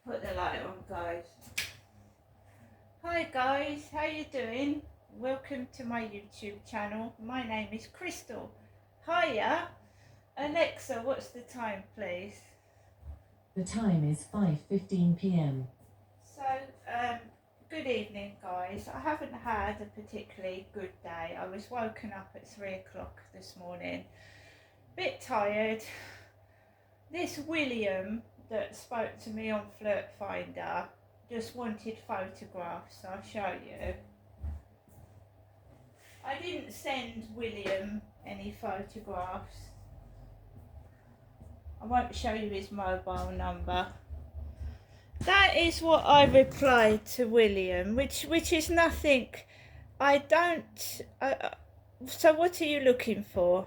Put the light on, guys. Hi guys, how you doing? Welcome to my YouTube channel. My name is Crystal. Hiya. Alexa, what's the time, please? The time is 5:15 p.m. So, good evening, guys. I haven't had a particularly good day. I was woken up at 3 o'clock this morning. Bit tired. This William that spoke to me on Flirt Finder just wanted photographs. I'll show you. I didn't send William any photographs. I won't show you his mobile number. That is what I replied to William, which is nothing. I don't. So what are you looking for?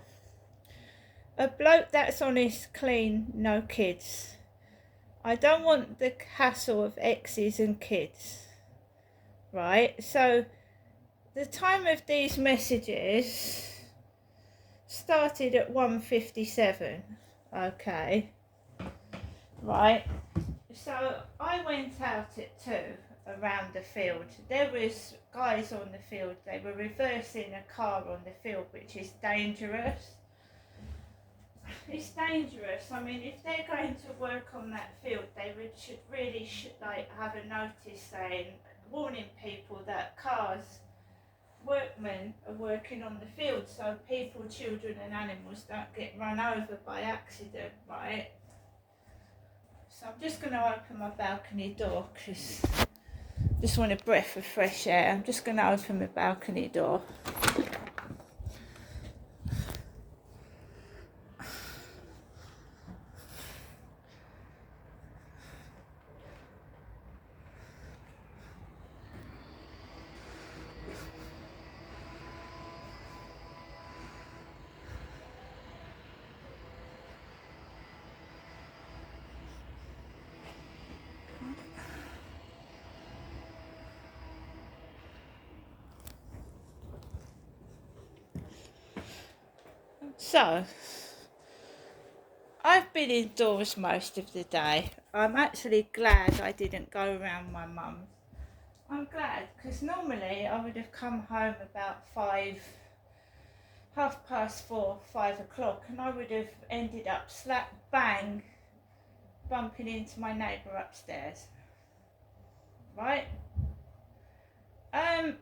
A bloke that's honest, clean, no kids. I don't want the hassle of exes and kids. Right? So the time of these messages started at 1:57. Okay. Right. So I went out at 2 around the field. There was guys on the field. They were reversing a car on the field, which is dangerous. It's dangerous. I mean, if they're going to work on that field, they should have a notice saying, warning people that workmen are working on the field, so people, children and animals don't get run over by accident, right? So I'm just going to open my balcony door because I just want a breath of fresh air. I'm just going to open my balcony door. So, I've been indoors most of the day. I'm actually glad I didn't go around my mum's. I'm glad, because normally I would have come home about 4:30, 5 o'clock, and I would have ended up slap bang bumping into my neighbour upstairs. Right?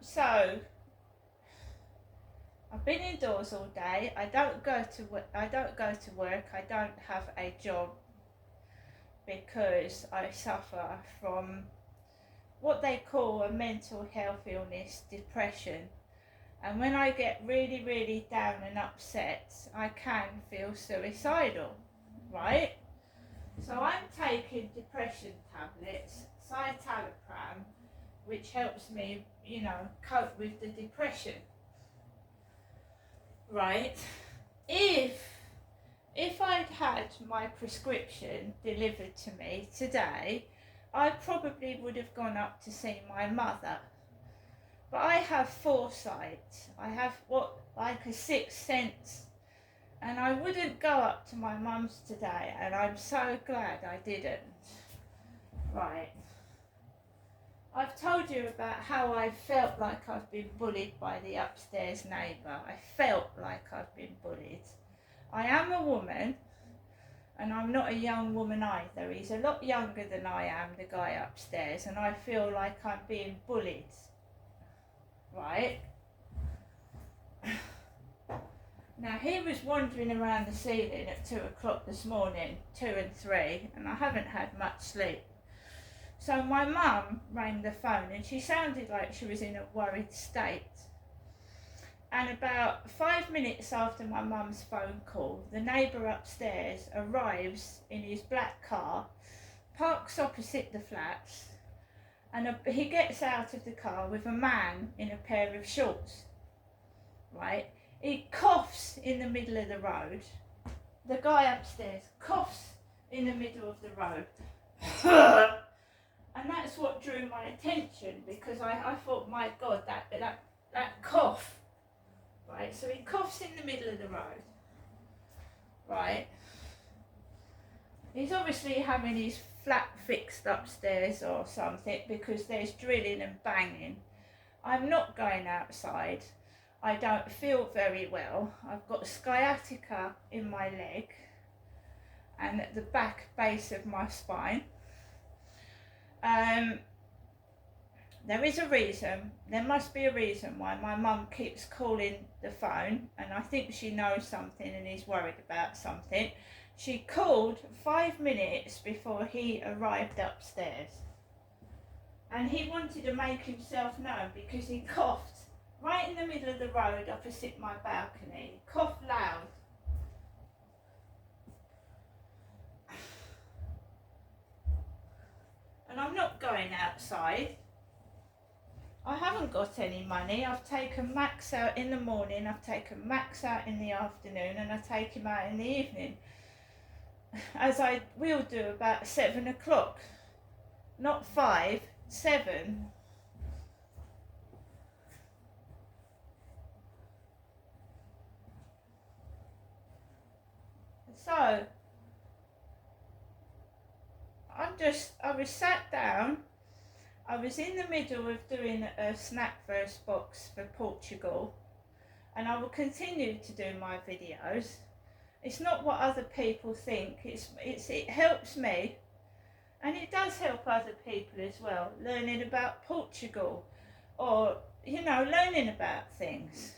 So I've been indoors all day. I don't go to work. I don't have a job because I suffer from what they call a mental health illness, depression. And when I get really, really down and upset, I can feel suicidal, right? So I'm taking depression tablets, citalopram, which helps me, cope with the depression. Right? If I'd had my prescription delivered to me today, I probably would have gone up to see my mother. But I have foresight. I have like a sixth sense. And I wouldn't go up to my mum's today, and I'm so glad I didn't. Right. I've told you about how I felt like I've been bullied by the upstairs neighbour. I felt like I've been bullied. I am a woman, and I'm not a young woman either. He's a lot younger than I am, the guy upstairs, and I feel like I'm being bullied. Right? Now, he was wandering around the ceiling at 2 o'clock this morning, 2 and 3, and I haven't had much sleep. So my mum rang the phone, and she sounded like she was in a worried state. And about 5 minutes after my mum's phone call, the neighbour upstairs arrives in his black car, parks opposite the flats, and he gets out of the car with a man in a pair of shorts, right? He coughs in the middle of the road. The guy upstairs coughs in the middle of the road. And that's what drew my attention, because I thought, my God, that cough, right? So he coughs in the middle of the road, right? He's obviously having his flat fixed upstairs or something, because there's drilling and banging. I'm not going outside. I don't feel very well. I've got sciatica in my leg and at the back base of my spine. There is a reason, there must be a reason why my mum keeps calling the phone, and I think she knows something and is worried about something. She called 5 minutes before he arrived upstairs, and he wanted to make himself known because he coughed right in the middle of the road opposite my balcony. He coughed loud. And I'm not going outside. I haven't got any money. I've taken Max out in the morning, I've taken Max out in the afternoon, and I take him out in the evening. As I will do about 7 o'clock. Not 5, 7. So, I was sat down. I was in the middle of doing a Snackverse box for Portugal, and I will continue to do my videos. It's not what other people think, it helps me, and it does help other people as well, learning about Portugal, or, you know, learning about things.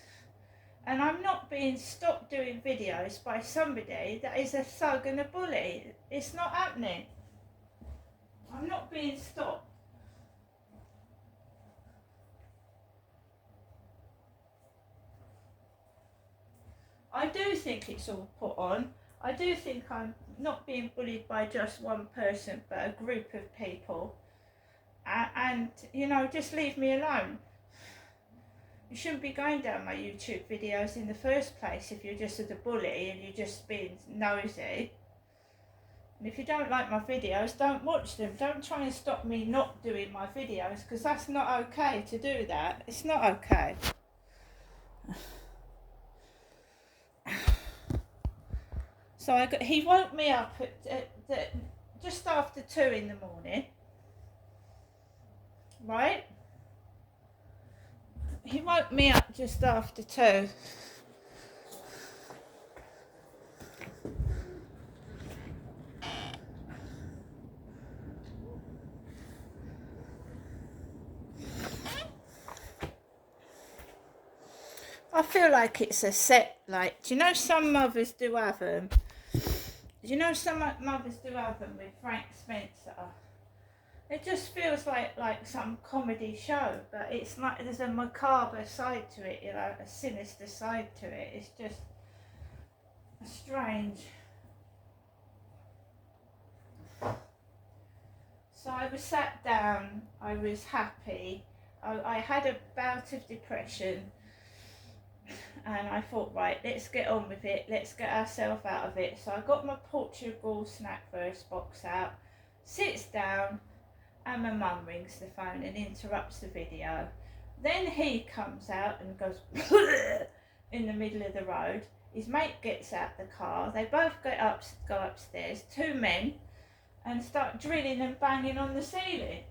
And I'm not being stopped doing videos by somebody that is a thug and a bully. It's not happening. I'm not being stopped. I do think it's all put on. I do think I'm not being bullied by just one person, but a group of people. And, you know, just leave me alone. You shouldn't be going down my YouTube videos in the first place if you're just a bully and you're just being nosy. And if you don't like my videos, don't watch them. Don't try and stop me not doing my videos, because that's not okay to do that. It's not okay. So he woke me up at just after 2 in the morning, right? He woke me up just after 2. I feel like it's a set, like, do you know some mothers do have them? Do you know some mothers do have them with Frank Spencer? It just feels like some comedy show, but it's like there's a macabre side to it, you know, a sinister side to it. It's just strange. So I was sat down, I was happy, I had a bout of depression, and I thought, right, let's get on with it, let's get ourselves out of it. So I got my Portugal Snackverse box out, sits down, and my mum rings the phone and interrupts the video. Then he comes out and goes in the middle of the road. His mate gets out the car, they both go upstairs, 2 men, and start drilling and banging on the ceiling.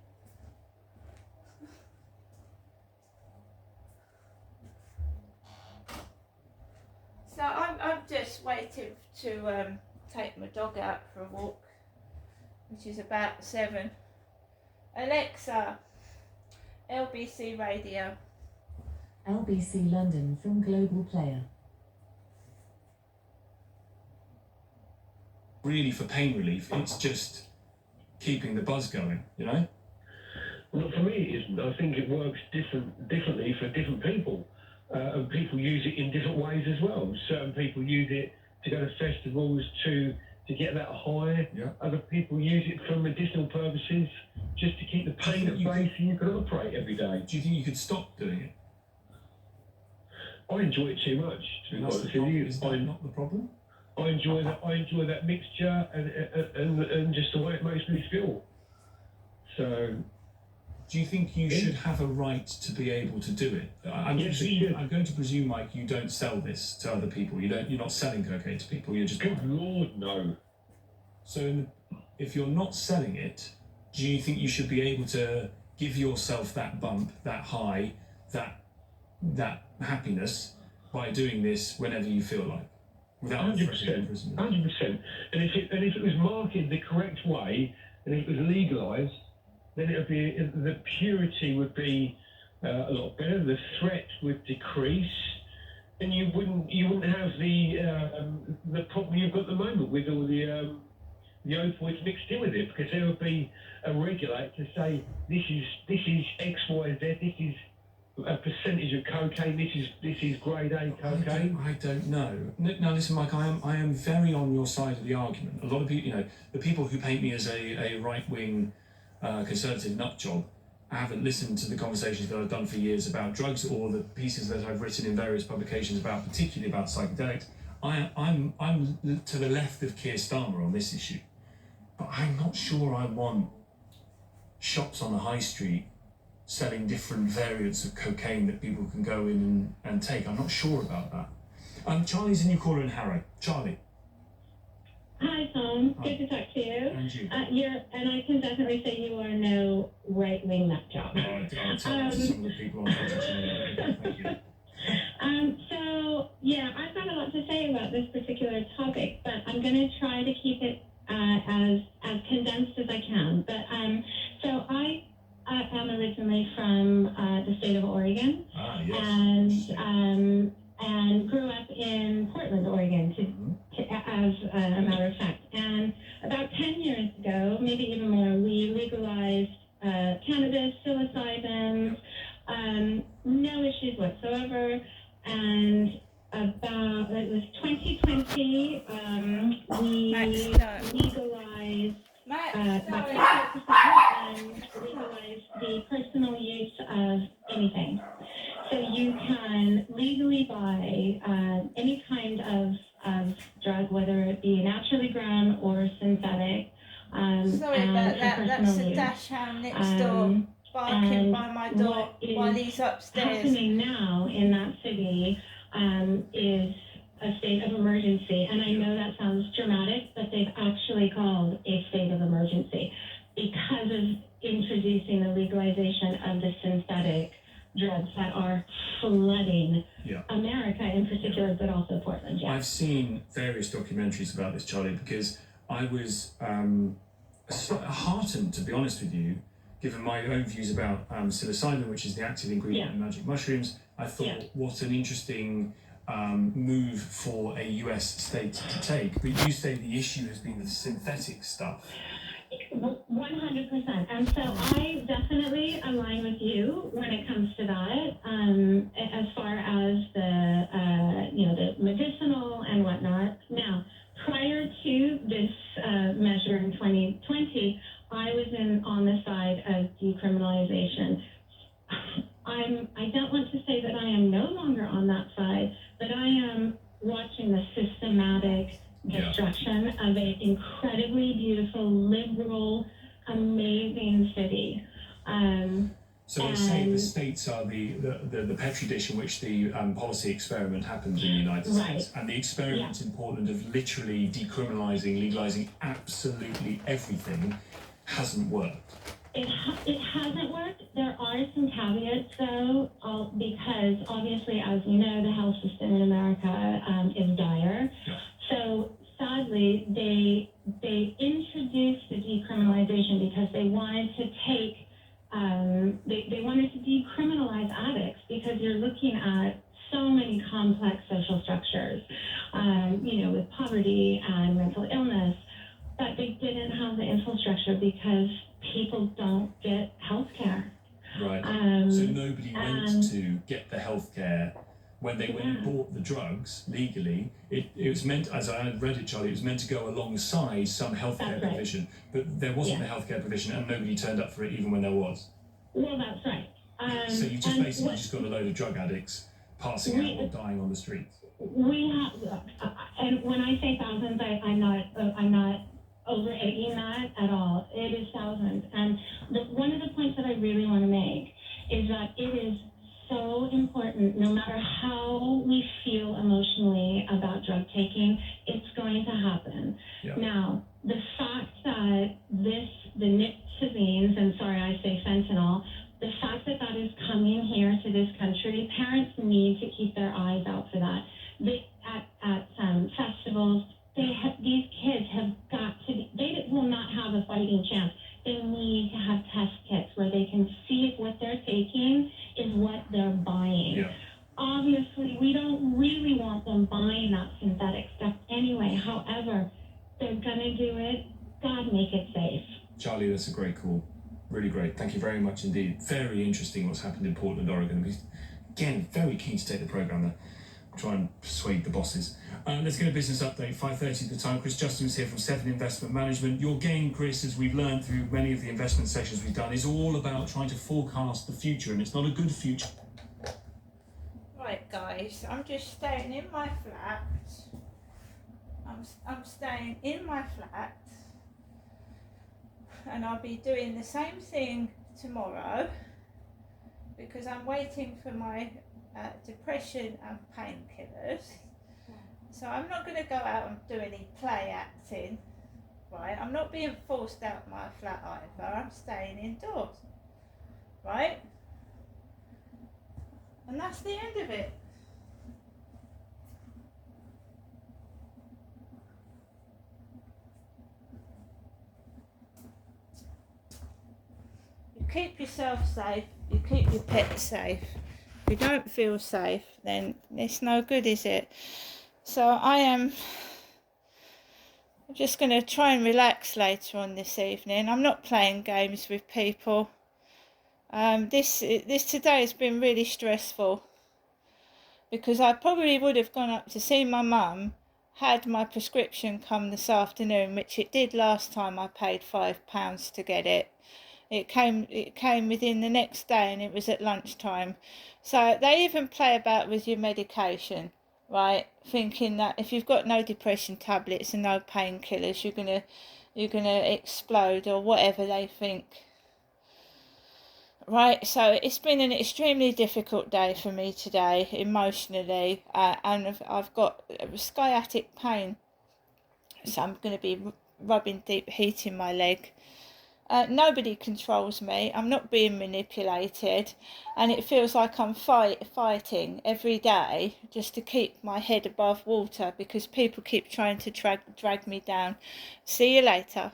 So I'm just waiting to take my dog out for a walk, which is about 7. Alexa, LBC Radio. LBC London from Global Player. Really, for pain relief, it's just keeping the buzz going, you know? Well, for me, it isn't. I think it works differently for different people. And people use it in different ways as well. Certain people use it to go to festivals to get that high. Yeah. Other people use it for medicinal purposes, just to keep the pain at bay so you can operate every day. Do you think you could stop doing it? I enjoy it too much, to be honest with you. Is that not the problem? I enjoy that mixture and just the way it makes me feel. So, do you think you should have a right to be able to do it? I'm going to presume, Mike, you don't sell this to other people. You're not selling cocaine to people. You're just. Good Lord, no. So if you're not selling it, do you think you should be able to give yourself that bump, that high, that happiness by doing this whenever you feel like, without threatening 100%. imprisonment? 100%. And if it was marketed the correct way, and if it was legalised, then it would be, the purity would be a lot better. The threat would decrease, and you wouldn't have the problem you've got at the moment with all the opioids mixed in with it, because there would be a regulator to say this is X, Y, Z. This is a percentage of cocaine. This is grade A cocaine. I don't know. Now listen, Mike. I am very on your side of the argument. A lot of people, the people who paint me as a right-wing conservative nut job, haven't listened to the conversations that I've done for years about drugs, or the pieces that I've written in various publications about, particularly about psychedelics. I'm to the left of Keir Starmer on this issue, but I'm not sure I want shops on the high street selling different variants of cocaine that people can go in and take. I'm not sure about that. Charlie's a new caller in Harrow. Charlie. Hi, Tom. Hi. Good to talk to you. And you. And I can definitely say you are no right-wing nut job. I'll tell that to some of the people on Twitter. Thank you. So, yeah, I've got a lot to say about this particular topic, but I'm going to try to keep it as condensed as I can. But so I am originally from the state of Oregon, Yes. and grew up in Portland, Oregon, as a matter of fact. And about 10 years ago, maybe even more, we legalized cannabis, psilocybin, no issues whatsoever. And it was 2020, we legalized about 50% and legalized the personal use of anything. So you can legally buy any kind of drug, whether it be naturally grown or synthetic. Sorry about that. That's a dash hound next door barking by my door while he's upstairs. Happening now in that city is a state of emergency, and I know that sounds dramatic, but they've actually called a state of emergency because of introducing the legalization of the synthetic drugs that are flooding America in particular, but also Portland. Yeah. I've seen various documentaries about this, Charlie, because I was heartened, to be honest with you, given my own views about psilocybin, which is the active ingredient in magic mushrooms. I thought, what an interesting move for a US state to take. But you say the issue has been the synthetic stuff. 100%. And so I definitely align with you when it comes to that. As far as the medicinal and whatnot. Now, prior to this measure in 2020, I was on the side of decriminalization. I don't want to say that I am no longer on that side, but I am watching the systematic destruction of an incredibly beautiful, liberal, amazing city. So they say the states are the petri dish in which the policy experiment happened in the United States. And the experiment in Portland of literally decriminalising, legalising absolutely everything hasn't worked. It hasn't worked. There are some caveats, though, because obviously, as you know, the health system in America is dire. So sadly, they introduced the decriminalization because they wanted to take, they wanted to decriminalize addicts because you're looking at so many complex social structures, with poverty and mental illness, but they didn't have the infrastructure because people don't get health care. Right. So nobody went to get the health care when they went and bought the drugs legally. It was meant, as I read it, Charlie, it was meant to go alongside some healthcare provision, but there wasn't the healthcare provision, and nobody turned up for it even when there was. Well, that's right. So you just basically just got a load of drug addicts passing out or dying on the streets. We have, and when I say thousands, I'm not over egging that at all. It is thousands. And one of the points that I really want to make is that it is so important, no matter how we feel emotionally about drug taking, it's going to happen. Now, the fact that the nitazenes, and sorry, I say fentanyl, the fact that that is coming here to this country, parents need to keep their eyes out for that. At festivals, these kids have got to be, they will not have a fighting chance. They need to have test kits where they can see if what they're taking is what they're buying. Yeah. Obviously, we don't really want them buying that synthetic stuff anyway. However, they're going to do it. God, make it safe. Charlie, that's a great call. Really great. Thank you very much indeed. Very interesting what's happened in Portland, Oregon. Again, very keen to take the programme there. Try and persuade the bosses. Let's get a business update. 5:30 at the time. Chris Justin's here from Seven Investment Management. Your game, Chris, as we've learned through many of the investment sessions we've done, is all about trying to forecast the future, and it's not a good future. Right, guys, I'm just staying in my flat. I'm staying in my flat, and I'll be doing the same thing tomorrow because I'm waiting for my depression and painkillers. So I'm not going to go out and do any play acting, right? I'm not being forced out my flat either. I'm staying indoors, right? And that's the end of it. You keep yourself safe, you keep your pets safe. If you don't feel safe, then it's no good, is it? So I'm just going to try and relax later on this evening. I'm not playing games with people. This today has been really stressful because I probably would have gone up to see my mum had my prescription come this afternoon, which it did last time. I paid £5 to get it. It came within the next day, and it was at lunchtime. So they even play about with your medication, right? Thinking that if you've got no depression tablets and no painkillers, you're gonna explode or whatever they think. Right, so it's been an extremely difficult day for me today, emotionally, and I've got sciatic pain, so I'm going to be rubbing deep heat in my leg. Nobody controls me, I'm not being manipulated, and it feels like I'm fighting every day just to keep my head above water because people keep trying to drag me down. See you later.